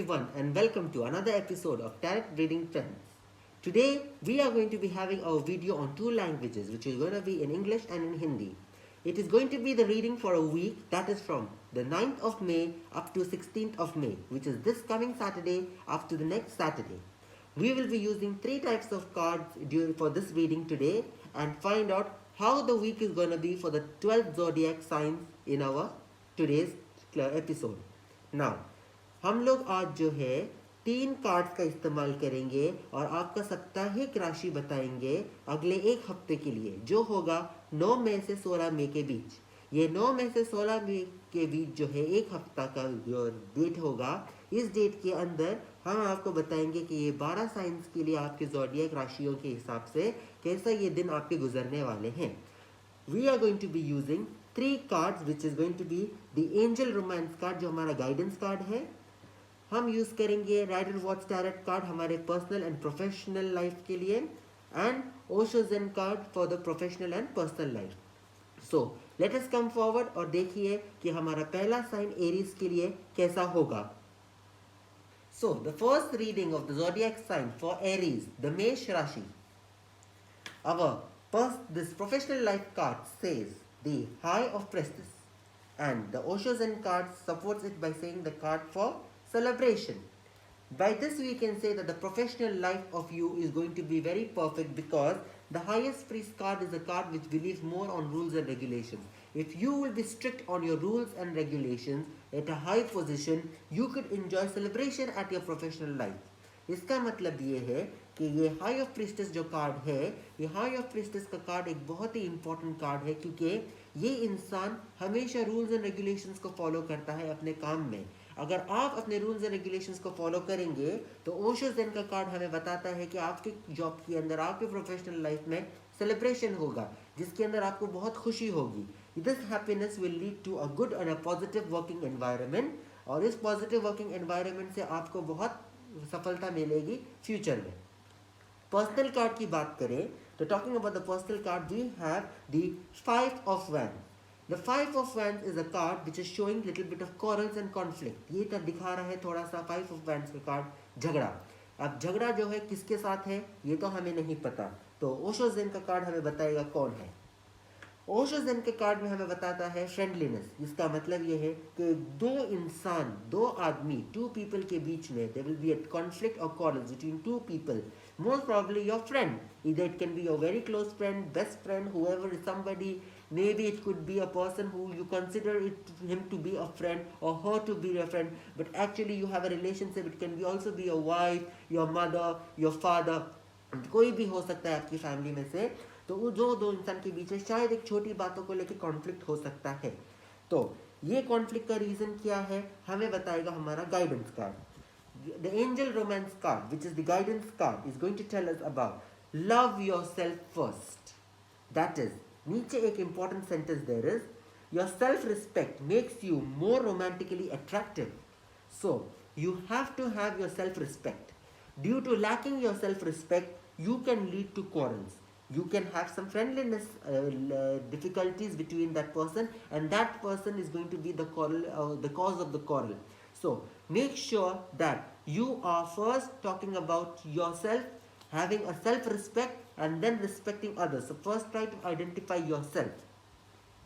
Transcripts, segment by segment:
everyone and welcome to another episode of Tarot Reading Trends. Today we are going to be having our video on two languages which is going to be in English and in Hindi. It is going to be the reading for a week that is from the 9th of May up to 16th of May, which is this coming Saturday up to the next Saturday. We will be using three types of cards for this reading today and find out how the week is going to be for the 12 zodiac signs in our today's episode. Now, हम लोग आज जो है 3 cards का इस्तेमाल करेंगे और आपका साप्ताहिक राशि बताएंगे अगले एक हफ्ते के लिए, जो होगा 9 मई से 16 मई के बीच. ये 9 मई से 16 मई के बीच जो है एक हफ्ता का जो डेट होगा, इस डेट के अंदर हम आपको बताएंगे कि ये 12 साइंस के लिए आपके ज़ोडिएक राशियों के हिसाब से कैसा ये दिन आपके गुजरने वाले हैं. We are going to be using 3 cards which is going to be the Angel Romance card जो हमारा गाइडेंस कार्ड है. हम यूज़ करेंगे राइडर वॉच टैरेट कार्ड हमारे पर्सनल एंड प्रोफेशनल लाइफ के लिए and Osho Zen card for the professional and personal life. So let us come forward और देखिए कि हमारा पहला साइन एरीज के लिए कैसा होगा. So the first reading of the zodiac sign for Aries, the मेष राशि. This professional life card says the High of Priestess, and the Osho Zen card supports it by saying the card for celebration. By this we can say that the professional life of you is going to be very perfect because the highest priest card is a card which believes more on rules and regulations. If you will be strict on your rules and regulations at a high position, you could enjoy celebration at your professional life. इसका मतलब ये है कि ये high of priestess जो card है, ये high of priestess का कार्ड एक बहुत ही इंपॉर्टेंट कार्ड है क्योंकि ये इंसान हमेशा रूल्स एंड रेगुलेशंस को फॉलो करता है अपने काम में. अगर आप अपने रूल्स एंड रेगुलेशंस को फॉलो करेंगे तो ओशो ज़ेन का कार्ड हमें बताता है कि आपके जॉब के अंदर, आपके प्रोफेशनल लाइफ में सेलिब्रेशन होगा जिसके अंदर आपको बहुत खुशी होगी. This happiness will lead to a good and a positive working environment, और इस पॉजिटिव वर्किंग एनवायरनमेंट से आपको बहुत सफलता मिलेगी फ्यूचर में. पर्सनल कार्ड की बात करें तो talking about the personal card we have the 5 of wands. The 5 of Wands is a card which is showing little bit of quarrels and conflict. ये तब दिखा रहा है थोड़ा सा 5 of Wands का कार्ड झगड़ा. अब झगड़ा जो है किसके साथ है ये तो हमें नहीं पता, तो ओशो ज़ेन का कार्ड हमें बताएगा कौन है. ओशो ज़ेन के कार्ड में हमें बताता है फ्रेंडलीनेस. इसका मतलब ये है कि दो इंसान, दो आदमी, 2 people के बीच में there will be a conflict or quarrels between 2 people. Most probably your friend. Either it can be your very close friend, best friend, whoever is somebody. Maybe it could be a person who you consider him to be a friend or her to be a friend, but actually you have a relationship. It can be also be your wife, your mother, your father. कोई भी हो सकता है आपकी family में से. तो जो दो इंसान के बीच में शायद एक छोटी बातों को लेकर कॉन्फ्लिक्ट हो सकता है. तो ये कॉन्फ्लिक्ट का रीज़न क्या है हमें बताएगा हमारा guidance card. The Angel Romance card, which is the guidance card, is going to tell us about love yourself first. That is, नीचे एक important sentence there is, your self-respect makes you more romantically attractive. So, you have to have your self-respect. Due to lacking your self-respect, you can lead to quarrels. You can have some friendliness difficulties between that person, and that person is going to be the quarrel, the cause of the quarrel. So, make sure that you are first talking about yourself, having a self-respect, and then respecting others. So first try to identify yourself.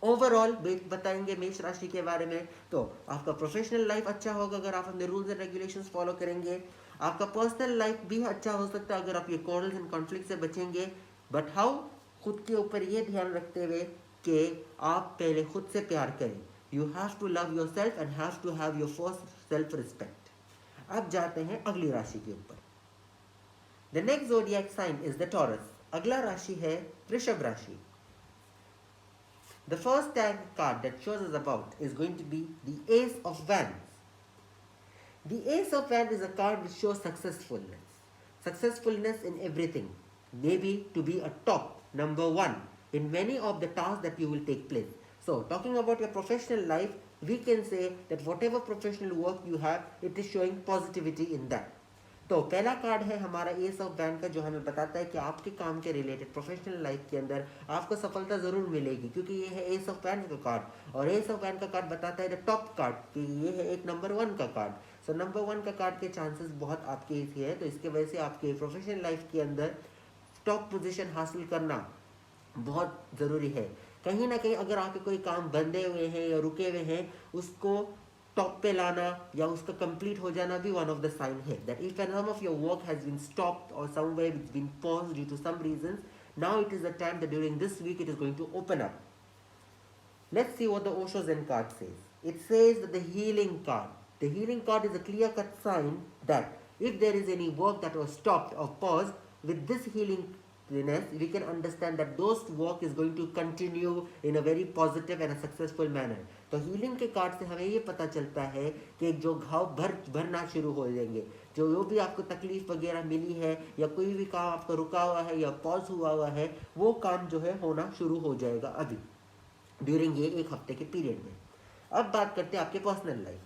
Overall बताएंगे मेष राशि के बारे में, तो आपका professional life अच्छा होगा अगर आप अपने रूल्स एंड रेगुलेशंस फॉलो करेंगे. आपका पर्सनल लाइफ भी अच्छा हो सकता है अगर आप ये क्वारल्स एंड कॉन्फ्लिक्ट से बचेंगे. बट हाउ, खुद के ऊपर ये ध्यान रखते हुए कि आप पहले खुद से प्यार करें. You have to love yourself and have to have your first self respect. अब जाते हैं अगली राशि के ऊपर. The next zodiac sign is the Taurus. अगला राशि है वृषभ राशि. The first tag card that shows us about is going to be the Ace of Wands. The Ace of Wands is a card which shows successfulness. Successfulness in everything. Maybe to be a top, number 1 in many of the tasks that you will take place. So, talking about your professional life, we can say that whatever professional work you have, it is showing positivity in that. तो पहला card है हमारा S of wand का, जो हमें बताता है कि आपके काम के रिलेटेड प्रोफेशनल लाइफ के अंदर आपको सफलता ज़रूर मिलेगी, क्योंकि ये है एस ऑफ वैंड का कार्ड. और एस ऑफ वैंड का कार्ड बताता है द टॉप कार्ड, कि ये है एक नंबर 1 का कार्ड. सो नंबर 1 का कार्ड के चांसेस बहुत आपके इसी है, तो इसके वजह से आपके प्रोफेशनल लाइफ के अंदर टॉप पोजीशन हासिल करना बहुत ज़रूरी है। कहीं ना कहीं अगर आपके कोई काम बंधे हुए हैं या रुके हुए हैं, उसको टॉप पे लाना या उसका कंप्लीट हो जाना भी वन ऑफ द साइन है that if an some of your work has been stopped और somewhere it's been paused due to some reasons, now it is the time that during this week it is going to open up. Let's see what the Osho Zen card says. It says that the healing card. The healing card is a clear-cut sign that if there is any work that was stopped or paused, with this healing we can understand that those work is going to continue in a very positive and a successful manner. तो healing के card से हमें ये पता चलता है कि जो घाव भरना शुरू हो जाएंगे, जो भी आपको तकलीफ वगैरह मिली है या कोई भी काम आपका रुका हुआ है या पॉज हुआ है, वो काम जो है होना शुरू हो जाएगा अभी ड्यूरिंग ये एक हफ्ते के पीरियड में। अब बात करते हैं आपके पर्सनल लाइफ।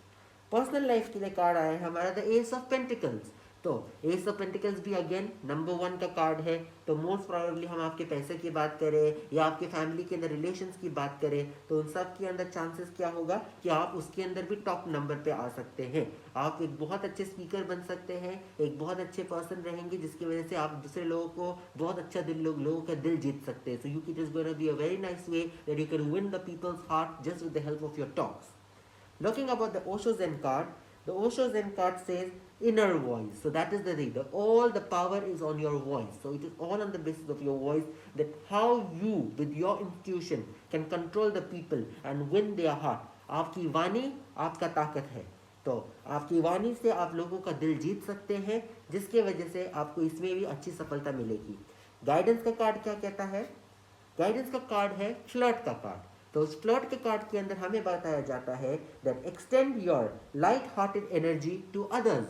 पर्सनल लाइफ के लिए कार्ड आया है हमारा द एस ऑफ पेंटिकल्स। तो एस ऑफ पेंटिकल्स भी अगेन नंबर 1 का कार्ड है। तो मोस्ट प्रोबेबली हम आपके पैसे की बात करें या आपके फैमिली के अंदर रिलेशंस की बात करें, तो उन सब के अंदर चांसेस क्या होगा कि आप उसके अंदर भी टॉप नंबर पे आ सकते हैं। आप एक बहुत अच्छे स्पीकर बन सकते हैं, एक बहुत अच्छे पर्सन रहेंगे जिसकी वजह से आप दूसरे लोगों को बहुत अच्छा लोगों का दिल जीत सकते हैं। So you it is going to be a very nice way that you can win the people's heart just with the help of your talks. Looking about the Osho Zen card, the Osho Zen card says inner voice. So that is the thing. All the power is on your voice. So it is all on the basis of your voice, that how you with your intuition can control the people and win their heart. आपकी वाणी आपका ताकत है, तो आपकी वाणी से आप लोगों का दिल जीत सकते हैं, जिसके वजह से आपको इसमें भी अच्छी सफलता मिलेगी। गाइडेंस का कार्ड क्या कहता है? गाइडेंस का कार्ड है फ्लर्ट का कार्ड। तो उस फ्लर्ट के कार्ड के अंदर हमें बताया जाता है that extend your light hearted energy to others,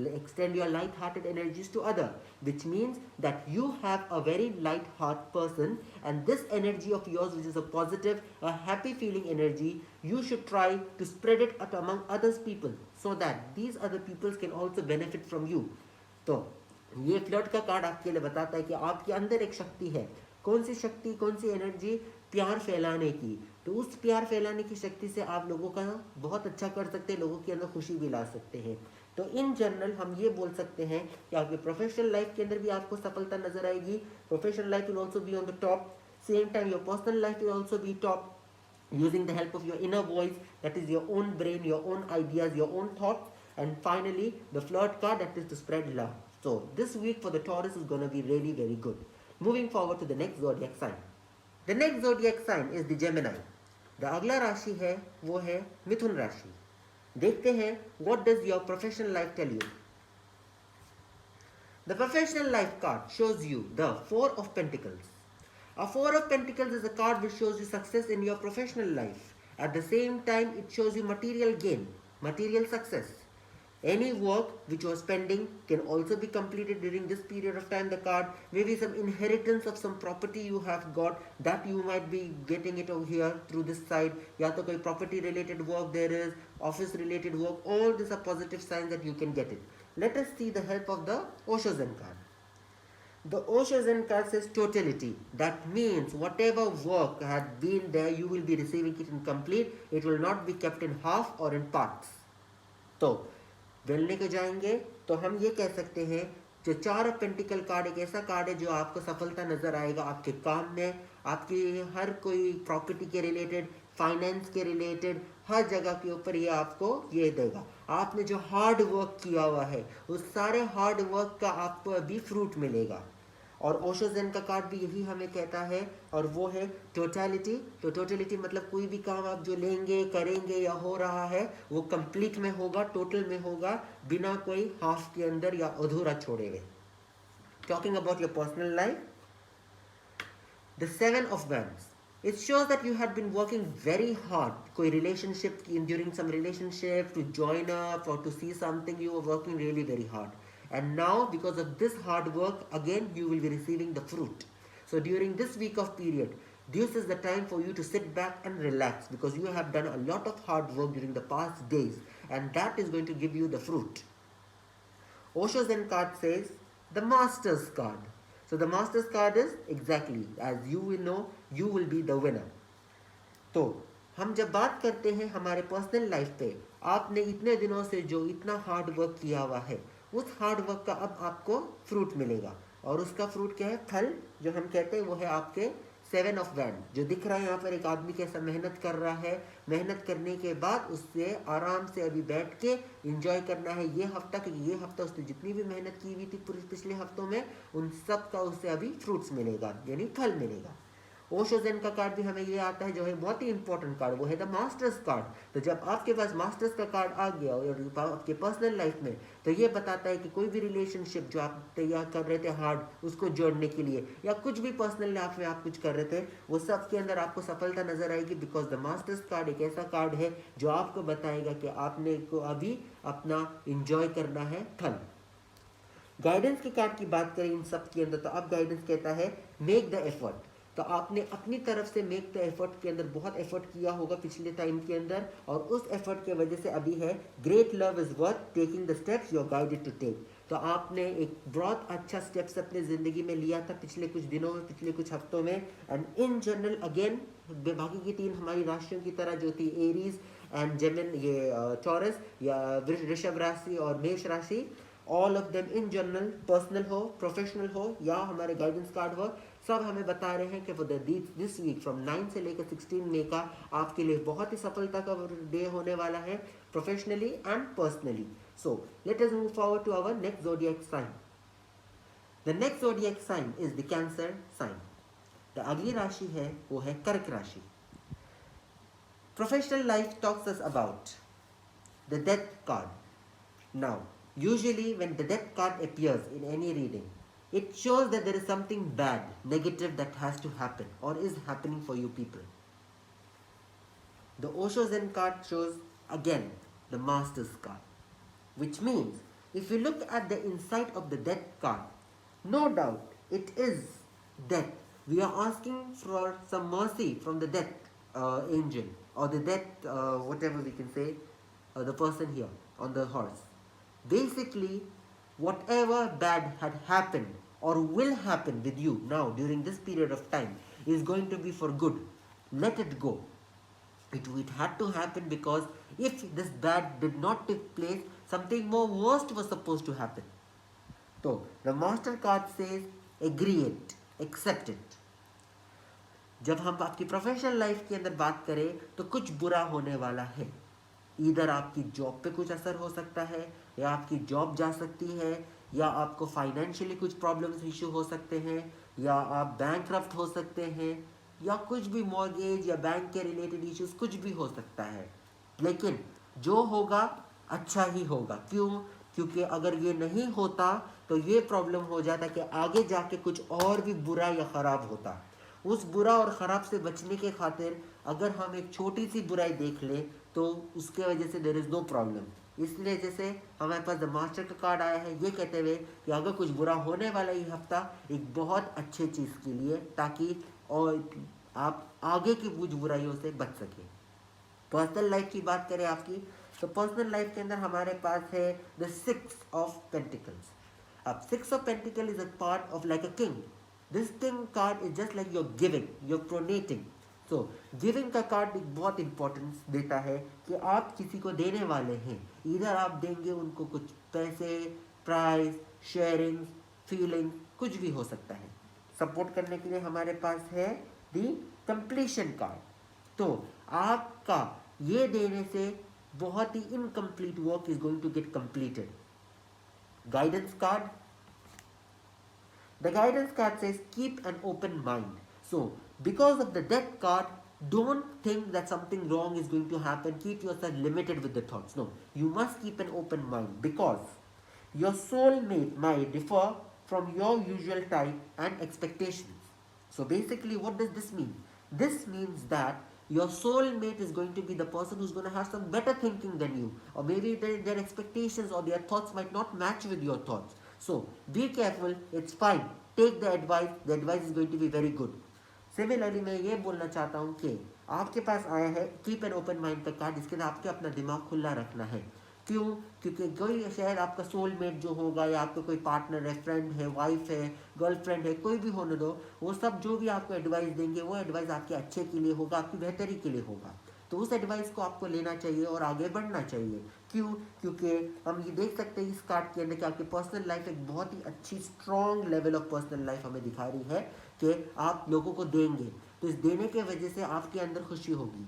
extend your light hearted energies to other, which means that you have a very light heart person, and this energy of yours, which is a positive, a happy feeling energy, you should try to spread it out among others people so that these other people can also benefit from you. तो ये flirt का card आपके लिए बताता है कि आपके अंदर एक शक्ति है। कौन सी शक्ति, कौन सी एनर्जी? प्यार फैलाने की। तो उस प्यार फैलाने की शक्ति से आप लोगों का बहुत अच्छा कर सकते हैं, लोगों के अंदर खुशी भी ला सकते हैं। तो इन जनरल हम ये बोल सकते हैं कि आपके प्रोफेशनल लाइफ के अंदर भी आपको सफलता नजर आएगी। Professional life will also be on the top, same time your personal life will also be top, using the help of your inner voice, that is your own brain, your own ideas, your own thoughts, and finally the flirt card, that is to spread love. So this week for the Taurus is going to be really very good. Moving forward to the next zodiac sign. The next zodiac sign is the Gemini. The अगला राशि है वो है मिथुन राशि। देखते हैं what does your professional life tell you. The professional life card shows you the 4 of Pentacles. A 4 of Pentacles is a card which shows you success in your professional life. At the same time, it shows you material gain, material success. Any work which was pending can also be completed during this period of time. The card, maybe some inheritance of some property you have got, that you might be getting it over here through this side. या तो कोई property related work there is, office related work, all these are positive signs that you can get it. Let us see the help of the Osho Zen card. The Osho Zen card says totality. That means whatever work had been there, you will be receiving it in complete. It will not be kept in half or in parts. तो बोलने को जाएंगे तो हम ये कह सकते हैं जो 4 ऑफ पेंटिकल कार्ड एक ऐसा कार्ड है जो आपको सफलता नजर आएगा आपके काम में, आपकी हर कोई प्रॉपर्टी के रिलेटेड, फाइनेंस के रिलेटेड, हर जगह के ऊपर ये आपको ये देगा। आपने जो हार्ड वर्क किया हुआ है उस सारे हार्ड वर्क का आपको अभी फ्रूट मिलेगा। और ओशो ज़ेन का कार्ड भी यही हमें कहता है, और वो है टोटलिटी। तो टोटलिटी मतलब कोई भी काम आप जो लेंगे, करेंगे या हो रहा है वो कंप्लीट में होगा, टोटल में होगा, बिना कोई हाफ के अंदर या अधूरा छोड़े हुए। Talking about your personal life, the 7 of wands, it shows that you had been working very hard, कोई relationship, during some relationship, to join up or to see something, you were working really very hard, and now because of this hard work again you will be receiving the fruit. So during this week of period, this is the time for you to sit back and relax, because you have done a lot of hard work during the past days, and that is going to give you the fruit. Osho Zen card says the Master's card. So the Master's card is exactly as you will know, you will be the winner. तो हम जब बात करते हैं हमारे personal life पे, आपने इतने दिनों से जो इतना हार्ड वर्क किया हुआ है, उस हार्ड वर्क का अब आपको फ्रूट मिलेगा। और उसका फ्रूट क्या है? फल जो हम कहते हैं वो है आपके 7 ऑफ वैंड। जो दिख रहा है यहाँ पर, एक आदमी कैसा मेहनत कर रहा है, मेहनत करने के बाद उससे आराम से अभी बैठ के इंजॉय करना है ये हफ्ता, क्योंकि ये हफ्ता उसने जितनी भी मेहनत की हुई थी पूरे पिछले हफ्तों में, उन सब का उससे अभी फ्रूट्स मिलेगा, यानी फल मिलेगा। ओशो ज़ेन का कार्ड भी हमें ये आता है, जो है बहुत ही इंपॉर्टेंट कार्ड, वो है द मास्टर्स कार्ड। तो जब आपके पास मास्टर्स का कार्ड आ गया और आपके पर्सनल लाइफ में, तो ये बताता है कि कोई भी रिलेशनशिप जो आप तैयार कर रहे थे हार्ड, उसको जोड़ने के लिए, या कुछ भी पर्सनल लाइफ में आप कुछ कर रहे थे, वो सब के अंदर आपको सफलता नजर आएगी। बिकॉज द मास्टर्स कार्ड एक ऐसा कार्ड है जो आपको बताएगा कि आपने को अभी अपना इंजॉय करना है फल। गाइडेंस के कार्ड की बात करें इन सब के अंदर, तो अब गाइडेंस कहता है मेक द एफर्ट। तो आपने अपनी तरफ से मेक द एफर्ट के अंदर बहुत एफर्ट किया होगा पिछले टाइम के अंदर, और उस एफर्ट के वजह से अभी है great love is worth taking the steps you are guided to take. तो आपने एक बहुत अच्छा स्टेप्स अपने ज़िंदगी में लिया था पिछले कुछ दिनों में, पिछले कुछ हफ्तों में। एंड इन जनरल अगेन बाकी की 3 हमारी राशियों की तरह जो थी एरीज एंड जेमिन, ये टॉरस या वृषभ राशि और मेष राशि, all of them in general, personal हो, प्रोफेशनल हो या हमारे गाइडेंस कार्ड हो, सब हमें बता रहे हैं कि वो दिस वीक फ्रॉम 9 से लेकर 16 मई का आपके लिए बहुत ही सफलता का डे होने वाला है, professionally and personally. So let us move forward to our next zodiac sign. The next zodiac sign is the Cancer sign. The अगली राशि है वो है कर्क राशि। Professional life talks us about the death card. Now usually when the death card appears in any reading, it shows that there is something bad, negative that has to happen or is happening for you people. The Osho Zen card shows again the Master's card, which means if you look at the inside of the death card, no doubt it is death. We are asking for some mercy from the death angel or the death whatever we can say, the person here on the horse. Basically, whatever bad had happened or will happen with you now during this period of time is going to be for good. Let it go. It had to happen because if this bad did not take place, something more worst was supposed to happen. So, the Master card says, agree it, accept it. जब हम आपकी professional life के अंदर बात करें तो कुछ बुरा होने वाला है। इधर आपकी जॉब पे कुछ असर हो सकता है, या आपकी जॉब जा सकती है, या आपको फाइनेंशियली कुछ प्रॉब्लम्स इशू हो सकते हैं, या आप बैंकरप्ट हो सकते हैं, या कुछ भी मॉर्गेज या बैंक के रिलेटेड इश्यूज कुछ भी हो सकता है। लेकिन जो होगा अच्छा ही होगा। क्यों? क्योंकि अगर ये नहीं होता तो ये प्रॉब्लम हो जाता कि आगे जाके कुछ और भी बुरा या ख़राब होता। उस बुरा और ख़राब से बचने के खातिर अगर हम एक छोटी सी बुराई देख लें तो उसके वजह से देयर इज़ नो प्रॉब्लम। इसलिए जैसे हमारे पास द मास्टर का कार्ड आया है ये कहते हुए कि अगर कुछ बुरा होने वाला ये हफ्ता एक बहुत अच्छे चीज़ के लिए, ताकि और आप आगे की कुछ बुराइयों से बच सकें। पर्सनल लाइफ की बात करें आपकी, तो पर्सनल लाइफ के अंदर हमारे पास है द 6 ऑफ पेंटिकल्स। अब 6 of pentacle is a part of like a king. This king card is just like your giving, your pronating. तो गिविंग का कार्ड एक बहुत इंपॉर्टेंस देता है कि आप किसी को देने वाले हैं, इधर आप देंगे उनको कुछ पैसे, प्राइज, शेयरिंग, फीलिंग, कुछ भी हो सकता है। सपोर्ट करने के लिए हमारे पास है दी कंप्लीशन कार्ड। तो आपका ये देने से बहुत ही incomplete work is going to get completed. Guidance card, the guidance card says keep an open mind. So because of the death card, don't think that something wrong is going to happen. Keep yourself limited with the thoughts. No, you must keep an open mind because your soulmate might differ from your usual type and expectations. So basically what does this mean? This means that your soulmate is going to be the person who's going to have some better thinking than you, or maybe their expectations or their thoughts might not match with your thoughts. So be careful, it's fine, take the advice is going to be very good. Similarly मैं ये बोलना चाहता हूँ कि आपके पास आया है keep an open mind का कार्ड, जिसके अंदर आपके अपना दिमाग खुला रखना है। क्यों? क्योंकि कोई शायद आपका सोलमेट जो होगा, या आपका कोई पार्टनर है, फ्रेंड है, वाइफ है, गर्लफ्रेंड है, कोई भी होने दो, वो सब जो भी आपको एडवाइस देंगे वो एडवाइस आपके अच्छे के लिए होगा, आपकी बेहतरी के लिए होगा। तो उस एडवाइस को आपको लेना चाहिए और आगे बढ़ना चाहिए। क्यों? क्योंकि हम ये देख सकते हैं इस कार्ड के अंदर कि आपकी पर्सनल लाइफ एक बहुत ही अच्छी strong level of personal life हमें दिखा रही है कि आप लोगों को देंगे, तो इस देने के वजह से आपके अंदर खुशी होगी।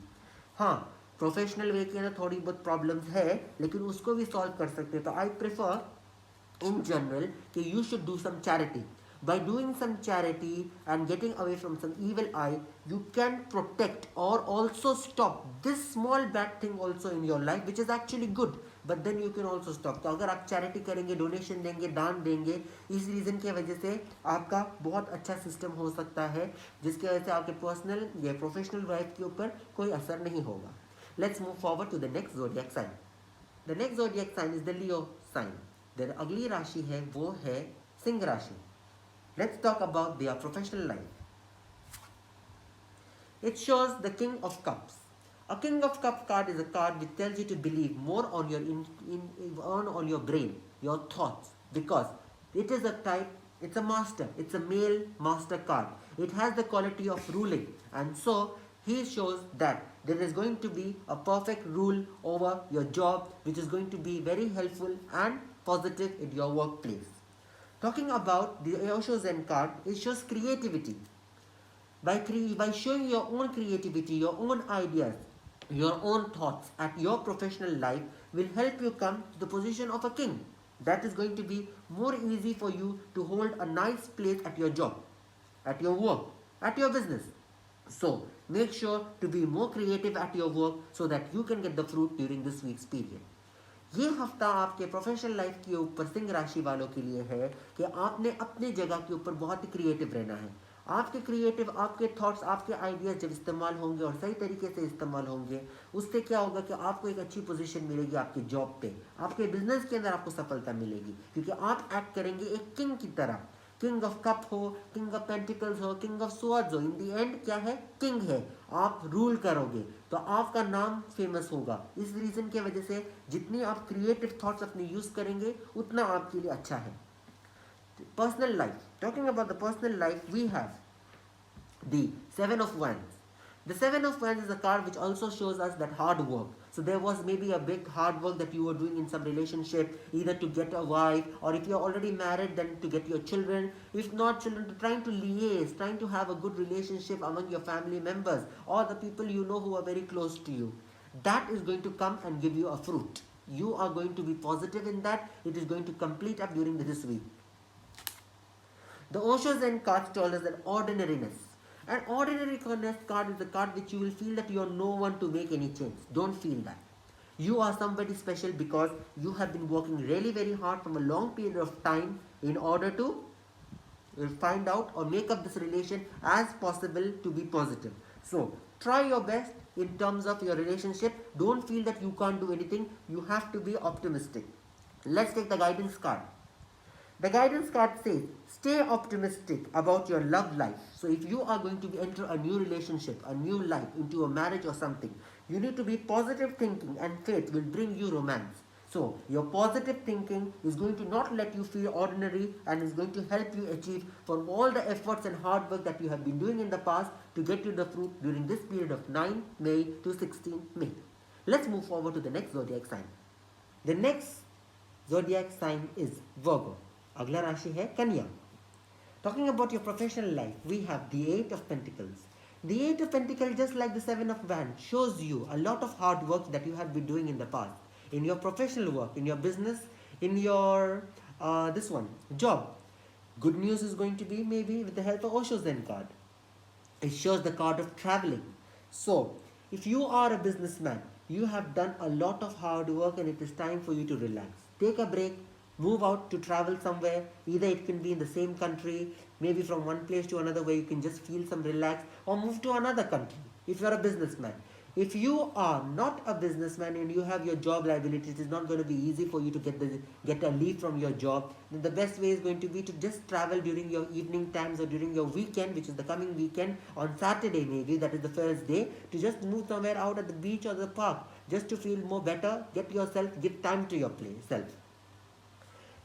हाँ, प्रोफेशनल वे के अंदर थोड़ी बहुत प्रॉब्लम्स है, लेकिन उसको भी सॉल्व कर सकते हैं। तो आई प्रेफर in general कि you should do some charity. By doing some charity and getting away from some evil eye, you can protect or also stop this small bad thing also in your life which is actually good, but then you can also stop. तो अगर आप charity करेंगे, donation देंगे, दान देंगे, इस reason की वजह से आपका बहुत अच्छा सिस्टम हो सकता है, जिसकी वजह से आपके पर्सनल या प्रोफेशनल लाइफ के ऊपर कोई असर नहीं होगा। Let's move forward to the next zodiac sign. The next zodiac sign is the Leo sign. Then अगली राशि है वो है सिंह राशि। Let's talk about their professional life. It shows the king of cups. A king of cup card is a card which tells you to believe more on your on your brain, your thoughts, because it is a type, it's a master, it's a male master card. It has the quality of ruling, and so he shows that there is going to be a perfect rule over your job, which is going to be very helpful and positive in your workplace. Talking about the Osho Zen card, it shows creativity. By showing your own creativity, your own ideas, your own thoughts at your professional life will help you come to the position of a king. That is going to be more easy for you to hold a nice place at your job, at your work, at your business. So make sure to be more creative at your work so that you can get the fruit during this week's period. ये हफ्ता आपके professional life के ऊपर सिंह राशि वालों के लिए है कि आपने अपनी जगह के ऊपर बहुत ही क्रिएटिव रहना है। आपके क्रिएटिव, आपके थॉट्स, आपके आइडियाज जब इस्तेमाल होंगे और सही तरीके से इस्तेमाल होंगे, उससे क्या होगा कि आपको एक अच्छी पोजीशन मिलेगी आपके जॉब पे, आपके बिजनेस के अंदर आपको सफलता मिलेगी, क्योंकि आप एक्ट करेंगे एक किंग की तरह। किंग ऑफ कप हो, किंग ऑफ पेंटिकल्स हो, किंग ऑफ स्वॉर्ड्स हो, इन दी एंड क्या है? किंग है। आप रूल करोगे तो आपका नाम फेमस होगा। इस रीजन की वजह से जितनी आप क्रिएटिव थॉट्स अपने यूज करेंगे उतना आपके लिए अच्छा है। Personal life, talking about the personal life, we have the Seven of Wands. The Seven of Wands is a card which also shows us that hard work. So there was maybe a big hard work that you were doing in some relationship, either to get a wife, or if you're already married, then to get your children. If not children, trying to liaise, trying to have a good relationship among your family members or the people you know who are very close to you. That is going to come and give you a fruit. You are going to be positive in that. It is going to complete up during this week. The Osho Zen card told us that ordinariness. An ordinary card is a card which you will feel that you are no one to make any change. Don't feel that. You are somebody special because you have been working really very hard from a long period of time in order to find out or make up this relation as possible to be positive. So try your best in terms of your relationship. Don't feel that you can't do anything. You have to be optimistic. Let's take the guidance card. The guidance card says, stay optimistic about your love life. So if you are going to enter a new relationship, a new life, into a marriage or something, you need to be positive thinking, and faith will bring you romance. So your positive thinking is going to not let you feel ordinary and is going to help you achieve from all the efforts and hard work that you have been doing in the past to get you the fruit during this period of 9 May to 16 May. Let's move forward to the next zodiac sign. The next zodiac sign is Virgo. अगला राशि है कन्या। Talking about your professional life, we have the Eight of Pentacles. The Eight of Pentacles, just like the Seven of Wands, shows you a lot of hard work that you have been doing in the past, in your professional work, in your business, in your this one job. Good news is going to be maybe with the help of Osho Zen card. It shows the card of traveling. So if you are a businessman, you have done a lot of hard work and it is time for you to relax. Take a break. Move out to travel somewhere. Either it can be in the same country, maybe from one place to another where you can just feel some relax, or move to another country if you are a businessman. If you are not a businessman and you have your job liability, it is not going to be easy for you to get a leave from your job. Then the best way is going to be to just travel during your evening times or during your weekend, which is the coming weekend, on Saturday maybe, that is the first day, to just move somewhere out at the beach or the park, just to feel more better, give time to your self.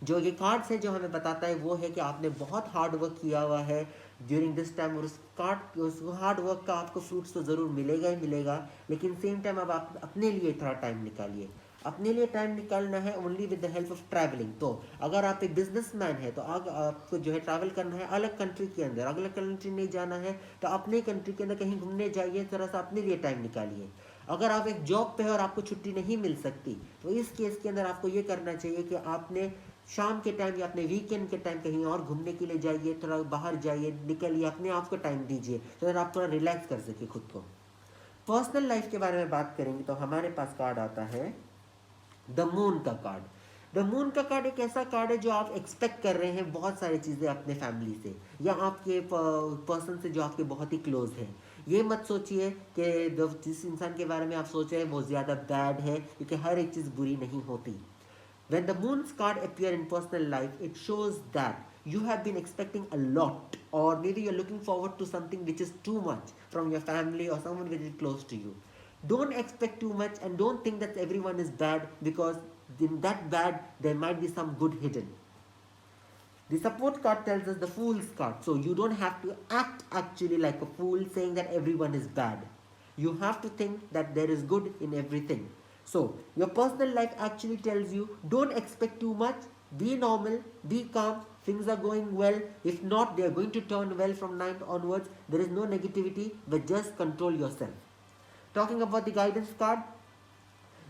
जो ये cards है जो हमें बताता है वो है कि आपने बहुत हार्ड वर्क किया हुआ है, ड्यूरिंग दिस टाइम, और उस हार्ड वर्क का आपको फ्रूट्स तो ज़रूर मिलेगा ही मिलेगा, लेकिन सेम टाइम अब आप अपने लिए थोड़ा टाइम निकालिए। अपने लिए टाइम निकालना है only with the help of travelling. तो अगर आप एक बिजनेसमैन है तो आपको जो है ट्रैवल करना है अलग कंट्री के अंदर, अलग कंट्री नहीं जाना है तो अपने कंट्री के अंदर कहीं घूमने जाइए, थोड़ा सा अपने लिए टाइम निकालिए। अगर आप एक जॉब पे हो और आपको छुट्टी नहीं मिल सकती तो इस केस के अंदर आपको ये करना चाहिए कि आपने शाम के टाइम या अपने वीकेंड के टाइम कहीं और घूमने के लिए जाइए, थोड़ा बाहर जाइए, निकलिए, अपने आप को टाइम दीजिए तो दैट आप थोड़ा रिलैक्स कर सके खुद को। पर्सनल लाइफ के बारे में बात करेंगे तो हमारे पास कार्ड आता है द मून का कार्ड। द मून का कार्ड एक ऐसा कार्ड है जो आप एक्सपेक्ट कर रहे हैं बहुत सारी चीज़ें अपने फैमिली से या आपके पर्सन से जो आपके बहुत ही क्लोज हैं। ये मत सोचिए कि जिस इंसान के बारे में आप सोच रहे हैं वो ज़्यादा बैड है, क्योंकि हर एक चीज़ बुरी नहीं होती। When the moon's card appear in personal life, it shows that you have been expecting a lot, or maybe you're looking forward to something which is too much from your family or someone which is close to you. Don't expect too much and don't think that everyone is bad, because in that bad there might be some good hidden. The support card tells us the fool's card. So you don't have to act actually like a fool saying that everyone is bad. You have to think that there is good in everything. So your personal life actually tells you don't expect too much, be normal, be calm, things are going well. If not, they are going to turn well from 9th onwards. There is no negativity, but just control yourself. Talking about the guidance card,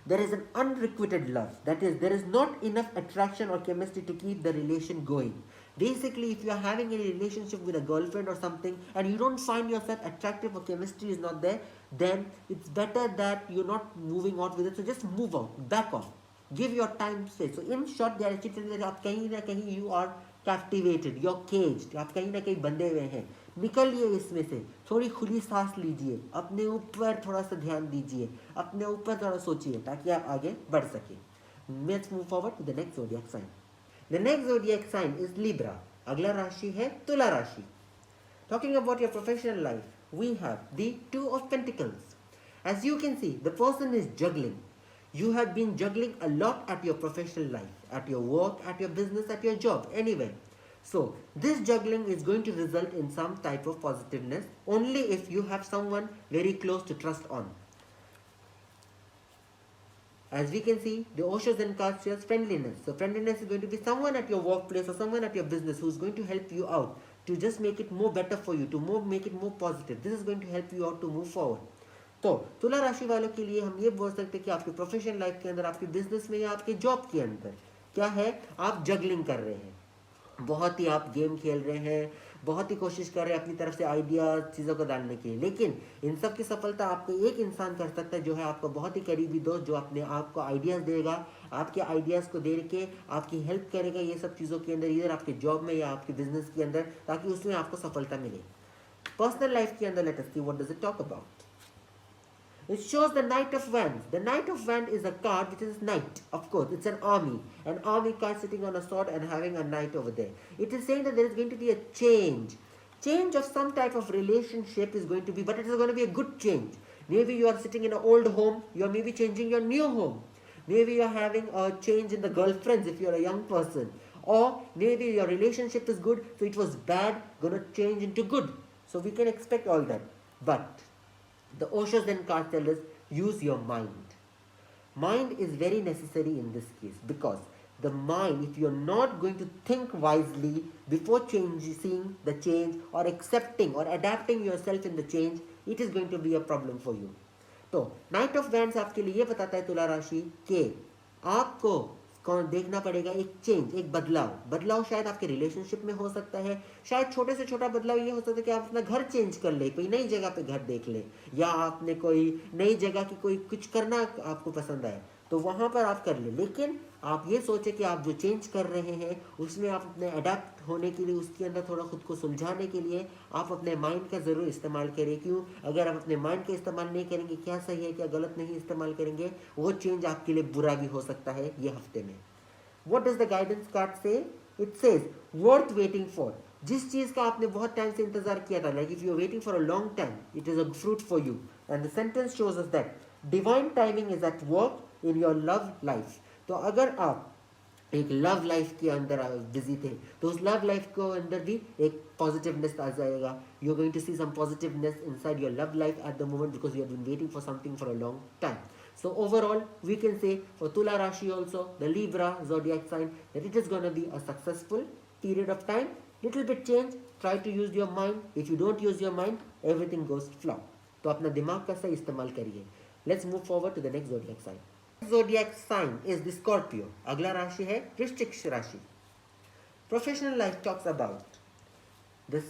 there is an unrequited love. That is, there is not enough attraction or chemistry to keep the relation going. Basically, if you are having a relationship with a girlfriend or something and you don't find yourself attractive or chemistry is not there, then it's better that you're not moving out with it. So just move out, back off, give your time space. So in short, they are actually telling that आप कहीं ना कहीं you are captivated, you're caged, आप कहीं ना कहीं बंधे हुए हैं। निकलिए इसमें से, थोड़ी खुली सांस लीजिए, अपने ऊपर थोड़ा सा ध्यान दीजिए, अपने ऊपर थोड़ा सोचिए ताकि आप आगे बढ़ सके। Let's move forward to the next zodiac sign. The next zodiac sign is Libra. अगला राशि है तुला राशि। Talking about your professional life, we have the Two of Pentacles. As you can see, the person is juggling. You have been juggling a lot at your professional life, at your work, at your business, at your job, anywhere. So, this juggling is going to result in some type of positiveness only if you have someone very close to trust on. As we can see, the Oshos and cards shows friendliness. So friendliness is going to be someone at your workplace or someone at your business who is going to help you out to just make it more better for you, to make it more positive. This is going to help you out to move forward. तो तुला राशि वालों के लिए हम ये बोल सकते हैं कि आपके प्रोफेशनल लाइफ के अंदर, आपके बिजनेस में या आपके जॉब के अंदर क्या है, आप जगलिंग कर रहे हैं, बहुत ही आप गेम खेल रहे हैं, बहुत ही कोशिश कर रहे हैं अपनी तरफ से आइडिया चीज़ों को डालने के लिए, लेकिन इन सब की सफलता आपको एक इंसान कर सकता है जो है आपका बहुत ही करीबी दोस्त, जो अपने आप को आइडियाज़ देगा, आपके आइडियाज़ को दे के आपकी हेल्प करेगा ये सब चीज़ों के अंदर, इधर आपके जॉब में या आपके बिजनेस के अंदर, ताकि उसमें आपको सफलता मिले। पर्सनल लाइफ के अंदर let us see what does it talk about. It shows the Knight of Wands. The Knight of Wands is a card which is knight. Of course, it's an army. An army card sitting on a sword and having a knight over there. It is saying that there is going to be a change. Change of some type of relationship is going to be, but it is going to be a good change. Maybe you are sitting in an old home. You are maybe changing your new home. Maybe you are having a change in the girlfriends if you are a young person. Or maybe your relationship is good, so it was bad, going to change into good. So we can expect all that. But the Oshos then card tell us, use your mind. Mind is very necessary in this case, because the mind, if you're not going to think wisely before seeing the change or accepting or adapting yourself in the change, it is going to be a problem for you. तो night of wands आपके लिए ये बताता है तुला राशि के आपको देखना पड़ेगा एक चेंज, एक बदलाव शायद आपके रिलेशनशिप में हो सकता है, शायद छोटे से छोटा बदलाव ये हो सकता है कि आप अपना घर चेंज कर ले, कोई नई जगह पे घर देख ले, या आपने कोई नई जगह की कोई कुछ करना आपको पसंद आए तो वहाँ पर आप कर ले। लेकिन आप ये सोचे कि आप जो चेंज कर रहे हैं उसमें आप अपने अडेप्ट होने के लिए, उसके अंदर थोड़ा खुद को सुलझाने के लिए आप अपने माइंड का ज़रूर इस्तेमाल करिए। क्यों? अगर आप अपने माइंड का इस्तेमाल नहीं करेंगे, क्या सही है क्या गलत नहीं इस्तेमाल करेंगे, वो चेंज आपके लिए बुरा भी हो सकता है ये हफ्ते में। What does the guidance card say? It says worth waiting for. जिस चीज़ का आपने बहुत टाइम से इंतजार किया था, like if you are waiting for a long time, it is a fruit for you. And the sentence shows us that divine timing is at work in your love life. तो अगर आप एक love life के अंदर busy थे, तो उस love life को अंदर भी एक पॉजिटिवनेस आ जाएगा. You are going to see some positiveness inside your love life at the moment because you have been waiting for something for a long time. So overall, we can say for Tula Rashi also, the Libra zodiac sign, that it is going to be a successful period of time. Little bit change, try to use your mind. If you don't use your mind, everything goes flop. तो अपना दिमाग का सही इस्तेमाल करिए. Let's move forward to the next zodiac sign. Zodiac sign is the Scorpio. अगला राशि है वृश्चिक राशि. Professional life talks about the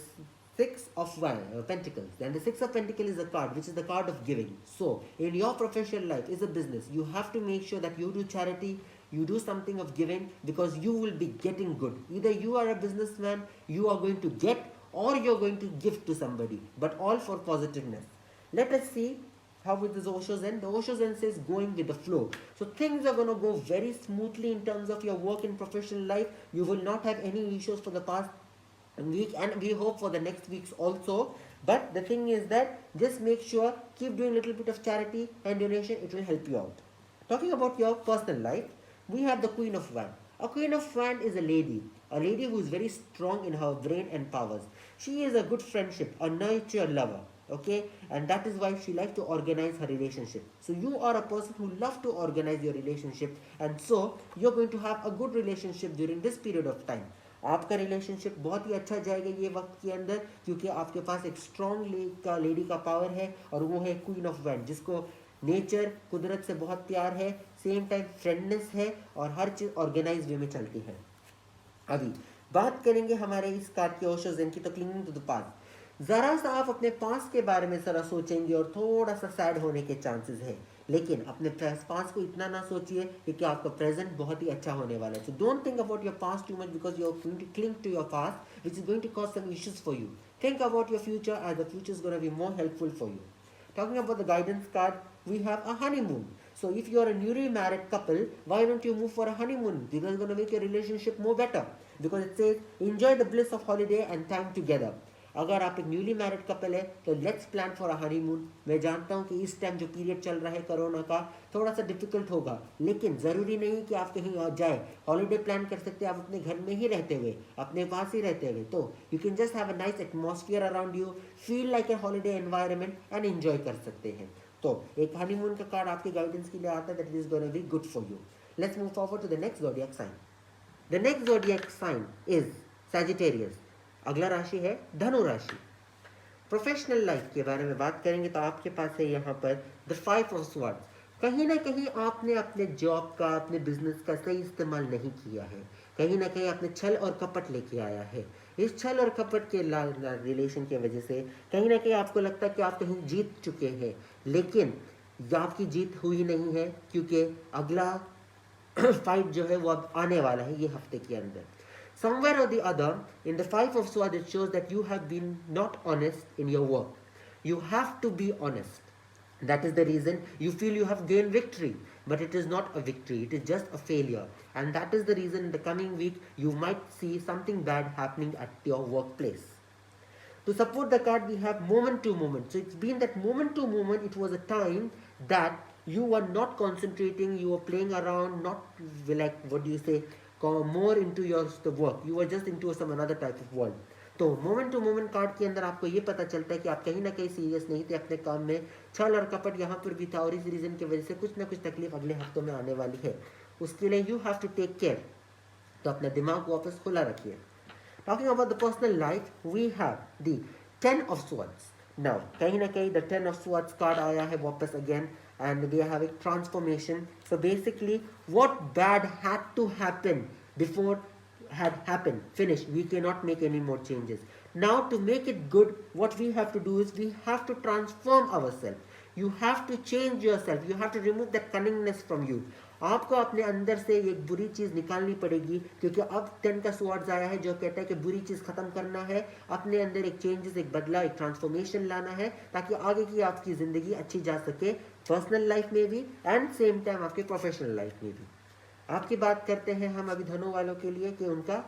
Six of Pentacles. And the Six of Pentacles is a card which is the card of giving. So in your professional life is a business, you have to make sure that you do charity, you do something of giving, because you will be getting good. Either you are a businessman, you are going to get, or you're going to give to somebody, but all for positiveness. Let us see how with this Osho Zen. The Osho Zen says going with the flow. So things are going to go very smoothly in terms of your work and professional life. You will not have any issues for the past week, and we hope for the next weeks also. But the thing is that just make sure, keep doing a little bit of charity and donation, it will help you out. Talking about your personal life, we have the Queen of Wands. A Queen of Wands is a lady who is very strong in her brain and powers. She is a good friendship, a nature lover, okay, and that is why she likes to organize her relationship. So you are a person who loves to organize your relationship, and so you're going to have a good relationship during this period of time. आपका relationship बहुत ही अच्छा जाएगा ये वक्त के अंदर, क्योंकि आपके पास एक स्ट्रॉन्ग लेडी का पावर है, और वो है क्वीन ऑफ वैंड, जिसको नेचर कुदरत से बहुत प्यार है, सेम टाइम फ्रेंडनेस है, और हर चीज़ ऑर्गेनाइज वे में चलती है. अभी बात करेंगे हमारे इस कार्ड के ओशो ज़ेन की. तो क्लिंगिंग टू द पास्ट, ज़रा सा आप अपने पास्ट के बारे में ज़रा सोचेंगे और थोड़ा सा सैड होने के चांसेस है, लेकिन अपने पास्ट को इतना ना सोचिए, क्योंकि आपका प्रेजेंट बहुत ही अच्छा होने वाला है. So don't think about your past too much, because you are going to cling to your past which is going to cause some issues for you. Think about your future, as the future is going to be more helpful for you. Talking about the guidance card, we have a honeymoon. So if you are a newly married couple, why don't you move for a honeymoon? This is going to make your relationship more better, because it says enjoy the bliss of holiday and time together. अगर आप एक newly married couple है तो let's plan for a honeymoon. मैं जानता हूँ कि इस टाइम जो पीरियड चल रहा है कोरोना का, थोड़ा सा डिफिकल्ट होगा, लेकिन ज़रूरी नहीं कि आप कहीं और जाए. हॉलीडे प्लान कर सकते हैं आप अपने घर में ही रहते हुए, अपने पास ही रहते हुए. तो you can just have a nice atmosphere around you, feel like a holiday environment and enjoy कर सकते हैं. तो एक हनीमून का कार्ड आपके गाइडेंस के लिए आता है, that is going to be good for you. Let's move forward to the next zodiac sign. The next zodiac sign is Sagittarius. अगला राशि है धनु राशि. प्रोफेशनल लाइफ के बारे में बात करेंगे तो आपके पास है यहाँ पर द 5 ऑफ स्वॉर्ड्स. कहीं ना कहीं आपने अपने जॉब का, अपने बिजनेस का सही इस्तेमाल नहीं किया है, कहीं ना कहीं आपने छल और कपट लेके आया है. इस छल और कपट के रिलेशन की वजह से कहीं ना कहीं आपको लगता है कि आप कहीं जीत चुके हैं, लेकिन आपकी जीत हुई नहीं है, क्योंकि अगला फाइट जो है वो अब आने वाला है ये हफ्ते के अंदर. Somewhere or the other, in the 5 of Swords, it shows that you have been not honest in your work. You have to be honest. That is the reason you feel you have gained victory, but it is not a victory, it is just a failure. And that is the reason in the coming week, you might see something bad happening at your workplace. To support the card, we have moment to moment. So it's been that moment to moment, it was a time that you were not concentrating, you were playing around, not like, what do you say, more into your work, you were just into some another type of world. तो moment to moment card के अंदर आपको ये पता चलता है कि आप कहीं ना कहीं सीरियस नहीं थे अपने काम में, छल और कपट यहाँ पर भी था, और इस रीजन की वजह से कुछ ना कुछ तकलीफ अगले हफ्तों में आने वाली है. उसके लिए you have to take care. तो अपना दिमाग को वापस खुला रखिए. Talking about the personal life, we have the 10 of swords. Now कहीं ना कहीं द 10 ऑफ स्वॉर्ड्स कार्ड आया है वापस again, and we are having transformation. So basically what bad had to happen before had happened, finished, we cannot make any more changes. Now to make it good, what we have to do is we have to transform ourselves. You have to change yourself, you have to remove that cunningness from you. आपको अपने अंदर से एक बुरी चीज़ निकालनी पड़ेगी, क्योंकि अब 10 का स्वॉर्ड्स आया है जो कहता है कि बुरी चीज़ ख़त्म करना है, अपने अंदर एक चेंजेस, एक बदलाव, एक ट्रांसफॉर्मेशन लाना है, ताकि आगे की आपकी ज़िंदगी अच्छी जा सके, पर्सनल लाइफ में भी एंड सेम टाइम आपके प्रोफेशनल लाइफ में भी. आपकी बात करते हैं हम अभी धनु वालों के लिए कि उनका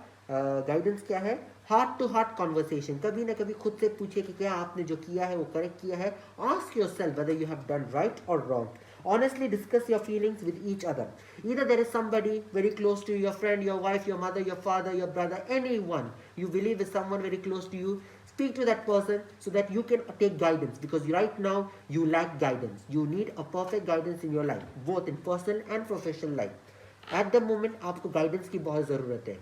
गाइडेंस क्या है. Heart to heart conversation. कभी ना कभी खुद से पूछिए कि क्या आपने जो किया है वो करेक्ट किया है. Ask yourself whether you have done right और wrong. Honestly discuss your feelings with each other. Either there is somebody very close to you, your friend, your wife, your mother, your father, your brother, anyone you believe is someone very close to you. Speak to that person so that you can take guidance, because right now you lack guidance. You need a perfect guidance in your life, both in personal and professional life. At the moment आपको guidance की बहुत ज़रूरत है,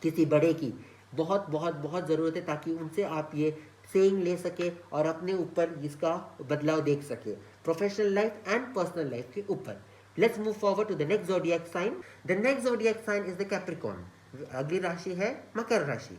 किसी बड़े की बहुत बहुत बहुत ज़रूरत है, ताकि उनसे आप ये सेइंग ले सके और अपने ऊपर इसका बदलाव देख सके, professional life and personal life के ऊपर. Let's move forward to the next zodiac sign. The next zodiac sign is the Capricorn. अगली राशि है मकर राशि.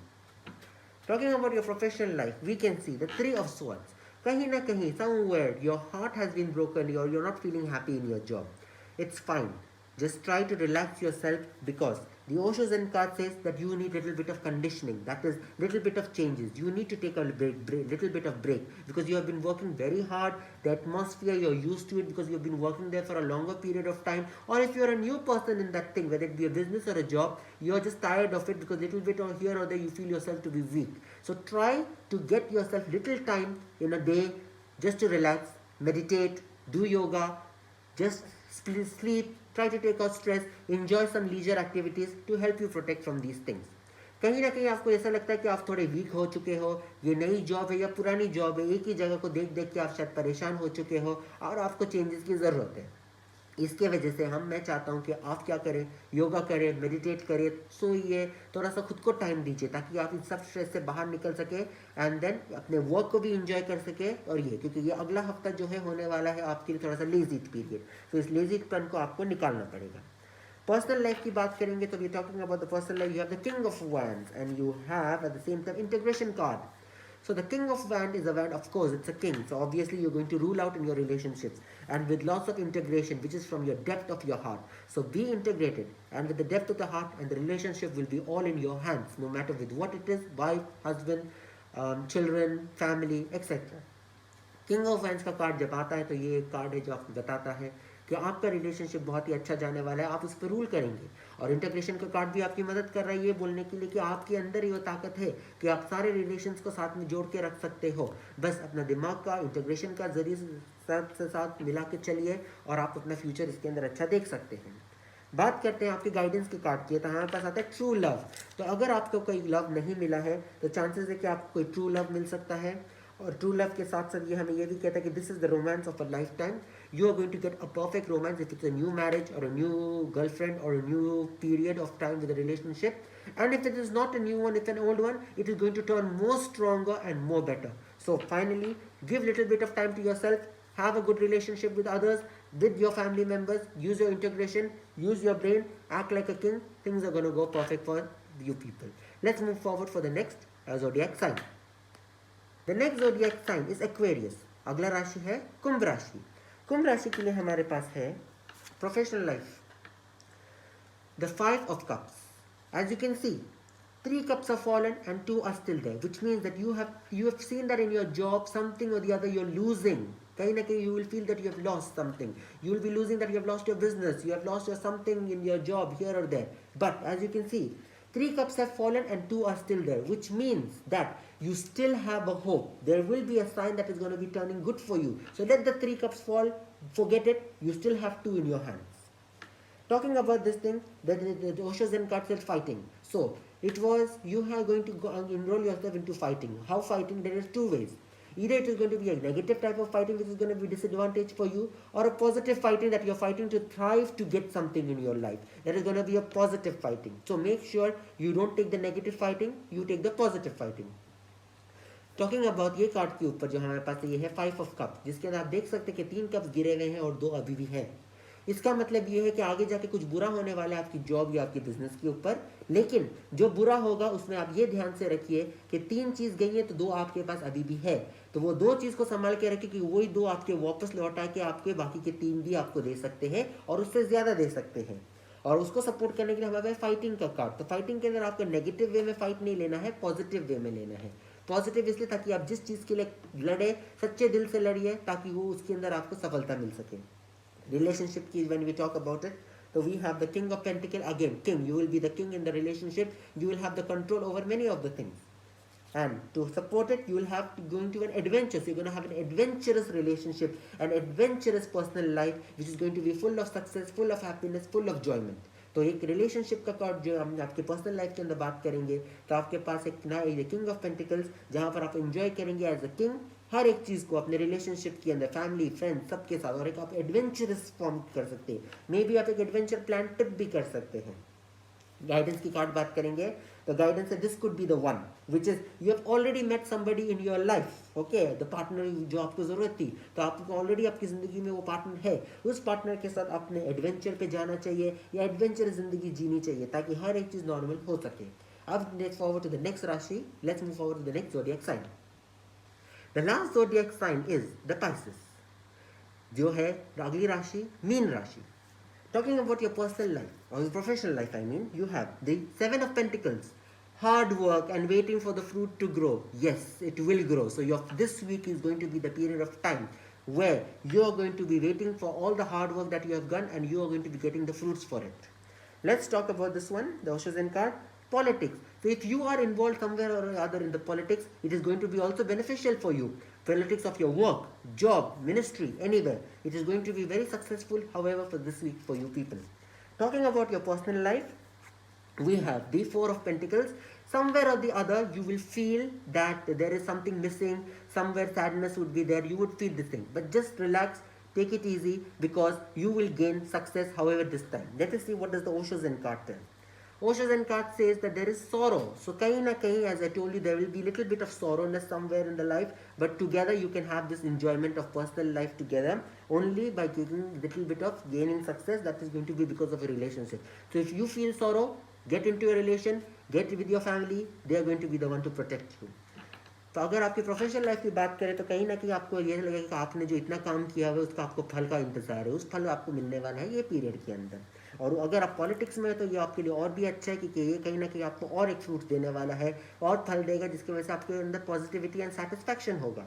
Talking about your professional life, we can see the Three of Swords. कहीं ना कहीं, somewhere, your heart has been broken or you're not feeling happy in your job. It's fine. Just try to relax yourself, because the Osho Zen card says that you need little bit of conditioning. That is little bit of changes. You need to take a little bit of break, because you have been working very hard. The atmosphere, you're used to it because you've been working there for a longer period of time. Or if you're a new person in that thing, whether it be a business or a job, you're just tired of it because little bit or here or there you feel yourself to be weak. So try to get yourself little time in a day just to relax, meditate, do yoga, just sleep, try to take out stress, enjoy some leisure activities to help you protect from these things. कहीं ना कहीं आपको ऐसा लगता है कि आप थोड़े वीक हो चुके हो, ये नई जॉब है या पुरानी जॉब है, एक ही जगह को देख देख के आप शायद परेशान हो चुके हो और आपको चेंजेस की ज़रूरत है. इसके वजह से मैं चाहता हूँ कि आप क्या करें, योगा करें, मेडिटेट करें, सोइए, थोड़ा सा खुद को टाइम दीजिए ताकि आप इन सब स्ट्रेस से बाहर निकल सके एंड देन अपने वर्क को भी इंजॉय कर सके. और ये क्योंकि ये अगला हफ्ता जो है होने वाला है आपके लिए थोड़ा सा लेजी पीरियड, तो इस लेजी पन को आपको निकालना पड़ेगा. पर्सनल लाइफ की बात करेंगे तो we talking about the personal life. You have the king of wands and you have at the same time integration card. So the king of wand is a wand, of course, it's a king. So obviously you're going to rule out in your relationships and with lots of integration, which is from your depth of your heart. So be integrated, and with the depth of the heart, and the relationship will be all in your hands, no matter with what it is, wife, husband, children, family, etc. King of wands का card जब आता है तो ये एक card है जो आपको बताता है कि आपका रिलेशनशिप बहुत ही अच्छा जाने वाला है, आप इस पर रूल करेंगे. और इंटीग्रेशन का कार्ड भी आपकी मदद कर रहा है ये बोलने के लिए कि आपके अंदर ये ताकत है कि आप सारे रिलेशंस को साथ में जोड़ के रख सकते हो. बस अपना दिमाग का इंटीग्रेशन का जरिए से साथ मिला के चलिए और आप अपना फ्यूचर इसके अंदर अच्छा देख सकते हैं. बात करते हैं आपके गाइडेंस के कार्ड की, तो हमारे पास आता है ट्रू लव. तो अगर आपको कोई लव नहीं मिला है तो चांसेस है कि आपको कोई ट्रू लव मिल सकता है. और ट्रू लव के साथ साथ ये हमें ये भी कहता है कि this is the romance of a life time. You are going to get a perfect romance if it's a new marriage or a new girlfriend or a new period of time with a relationship. And if it is not a new one, it's an old one, it is going to turn more stronger and more better. So finally, give little bit of time to yourself, have a good relationship with others, with your family members, use your integration, use your brain, act like a king. Things are going to go perfect for you people. Let's move forward for the next zodiac sign. The next zodiac sign is Aquarius. अगला राशि है कुंभ राशि. कुंभ राशि के लिए हमारे पास है professional life, the 5 of cups. As you can see, 3 cups have fallen and 2 are still there, which means that you have seen that in your job something or the other you're losing. कहीं ना कहीं you will feel that you have lost something. You will be losing that you have lost your business, you have lost your something in your job here or there. But as you can see, 3 cups have fallen and 2 are still there, which means that you still have a hope. There will be a sign that is going to be turning good for you. So let the 3 cups fall, forget it, you still have 2 in your hands. Talking about this thing, the Osho Zen card said fighting. So it was, you are going to go and enroll yourself into fighting. How fighting? There is 2 ways. Either it is going to be a negative type of fighting which is going to be disadvantage for you, or a positive fighting that you're fighting to thrive to get something in your life. That is going to be a positive fighting. So make sure you don't take the negative fighting, you take the positive fighting. Talking about ये card के ऊपर जो हमारे पास ये है 5 of cups, जिसके अंदर आप देख सकते हैं कि 3 कप्स गिरे हुए हैं और 2 अभी भी हैं. इसका मतलब ये है कि आगे जाके कुछ बुरा होने वाला है आपकी जॉब या आपकी बिजनेस के ऊपर, लेकिन जो बुरा होगा उसमें आप ये ध्यान से रखिए कि 3 चीज़ गई है तो 2 आपके पास अभी भी है. तो वो 2 चीज़ को संभाल के रखिए कि वही 2 आपके वापस लौटा के आपके बाकी के 3 भी आपको दे सकते हैं और उससे ज़्यादा दे सकते हैं. और उसको सपोर्ट करने के लिए हमारे पास फाइटिंग का कार्ड. तो फाइटिंग के अंदर आपको नेगेटिव वे में फाइट नहीं लेना है, पॉजिटिव वे में लेना है. पॉजिटिव इसलिए ताकि आप जिस चीज़ के लिए लड़े सच्चे दिल से लड़िए ताकि वो उसके अंदर आपको सफलता मिल सके. रिलेशनशिप की when we talk about it, so we have the king of pentacle, again king, you will be the king in the relationship, you will have the control over many of the things. And to support it, you will have to go into an adventure. So you're going to have an adventurous relationship, an adventurous personal life, which is going to be full of success, full of happiness, full of enjoyment. तो एक relationship का card जो हम आपके personal life के अंदर बात करेंगे, तो आपके पास एक ना किंग ऑफ पेंटिकल्स, जहाँ पर आप एंजॉय करेंगे एज अ किंग हर एक चीज़ को अपने रिलेशनशिप के अंदर, फैमिली फ्रेंड्स सबके साथ, और एक आप एडवेंचरस फॉर्म कर सकते हैं। मे बी आप एक एडवेंचर प्लान ट्रिप भी कर सकते हैं। गाइडेंस की कार्ड बात करेंगे तो गाइडेंस है this could be the one which is you have already met somebody in your life, okay, the partner जो आपको जरूरत थी, तो आपको ऑलरेडी आपकी जिंदगी में वो पार्टनर है। उस पार्टनर के साथ आपने एडवेंचर पे जाना चाहिए या एडवेंचर जिंदगी जीनी चाहिए ताकि हर एक चीज नॉर्मल हो सके। अब next forward to the next राशि, let's move forward to the next zodiac sign. The last zodiac sign is the Pisces, जो है अगली राशि मीन राशि। Talking about your personal life or your professional life, I mean, you have the Seven of Pentacles, hard work and waiting for the fruit to grow. Yes, it will grow. So this week is going to be the period of time where you are going to be waiting for all the hard work that you have done, and you are going to be getting the fruits for it. Let's talk about this one, the Oshozen card, politics. So if you are involved somewhere or other in the politics, it is going to be also beneficial for you. Politics of your work, job, ministry, anywhere. It is going to be very successful, however, for this week for you people. Talking about your personal life, we have the Four of Pentacles. Somewhere or the other, you will feel that there is something missing. Somewhere sadness would be there. You would feel this thing. But just relax. Take it easy because you will gain success, however, this time. Let us see what does the Oshozen card tell. Oshozen card says that there is sorrow. So kahin na kahin, as I told you, there will be little bit of sorrowness somewhere in the life, but together you can have this enjoyment of personal life together only by giving little bit of gaining success. That is going to be because of a relationship. So if you feel sorrow, get into a relation, get with your family, they are going to be the one to protect you. तो अगर आपकी professional life की बात करें तो कहीं ना कहीं आपको ये लगेगा कि आपने जो इतना काम किया है उसका आपको फल का इंतजार है, उस फल आपको मिलने वाला है ये पीरियड के अंदर। और अगर आप पॉलिटिक्स में है तो ये आपके लिए और भी अच्छा है क्योंकि ये कहीं ना कहीं आपको और एक फ्रूट देने वाला है और फल देगा, जिसकी वजह से आपके अंदर पॉजिटिविटी एंड सेटिस्फैक्शन होगा।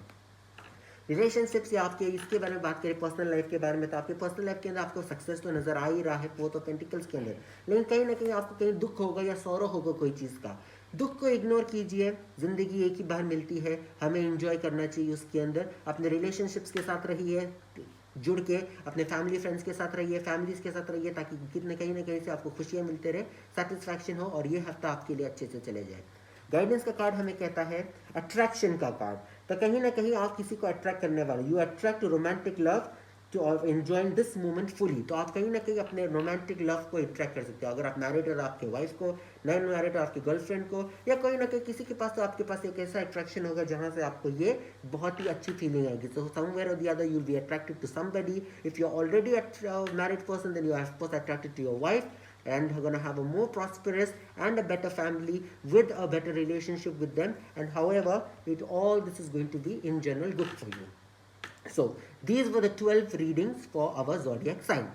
रिलेशनशिप्स या आपके इसके बारे में बात करें पर्सनल लाइफ के बारे में, तो आपके पर्सनल लाइफ के अंदर आपको सक्सेस तो नजर आ ही रहा है फोर्थ ऑफ पेंटिकल्स के अंदर, लेकिन कहीं ना कहीं आपको कहीं दुख होगा या सौरो होगा कोई चीज़ का। दुख को इग्नोर कीजिए, जिंदगी एक ही बार मिलती है, हमें एंजॉय करना चाहिए उसके अंदर। अपने रिलेशनशिप्स के साथ रहिए, जुड़ के अपने फैमिली फ्रेंड्स के साथ रहिए, फैमिलीज के साथ रहिए, ताकि कितने कहीं ना कहीं से आपको खुशियाँ मिलते रहे, सेटिस्फैक्शन हो और ये हफ्ता आपके लिए अच्छे से चले जाए। गाइडेंस का कार्ड हमें कहता है अट्रैक्शन का कार्ड, तो कहीं ना कहीं आप किसी को अट्रैक्ट करने वाले, you attract romantic love to enjoying this moment fully. तो आप कहीं ना कहीं अपने रोमांटिक लव को अट्रैक्ट कर सकते हो। अगर आप मैरिड हो आपके वाइफ को, नॉन मैरिड हो आपके गर्लफ्रेंड को, या कोई ना कोई किसी के पास, तो आपके पास एक ऐसा अट्रैक्शन होगा जहाँ से आपको ये बहुत ही अच्छी फीलिंग आएगी। So somewhere or the other you will be attracted to somebody. If you are already married person then you are of course attracted to your wife and are going to have a more prosperous and a better family with a better relationship with them, and however all this is going to be in general good for you. So these were the 12 readings for our zodiac sign.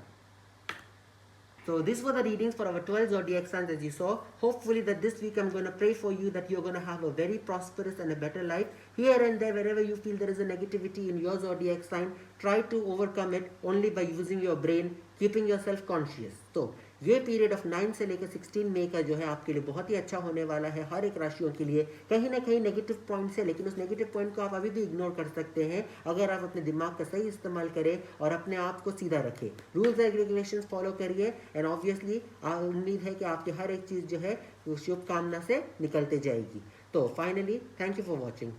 So these were the readings for our 12 zodiac signs, as you saw. Hopefully that this week I'm going to pray for you that you're going to have a very prosperous and a better life. Here and there, wherever you feel there is a negativity in your zodiac sign, try to overcome it only by using your brain, keeping yourself conscious. So ये period of 9 से लेकर 16 मई का जो है आपके लिए बहुत ही अच्छा होने वाला है हर एक राशियों के लिए। कहीं ना कहीं नेगेटिव पॉइंट्स है, लेकिन उस नेगेटिव पॉइंट को आप अभी भी इग्नोर कर सकते हैं अगर आप अपने दिमाग का सही इस्तेमाल करें और अपने आप को सीधा रखें, रूल्स एंड रेगुलेशंस फॉलो करिए, एंड ऑब्वियसली उम्मीद है कि आपकी हर एक चीज़ जो है शुभकामना से निकलते जाएगी। तो finally thank you for watching.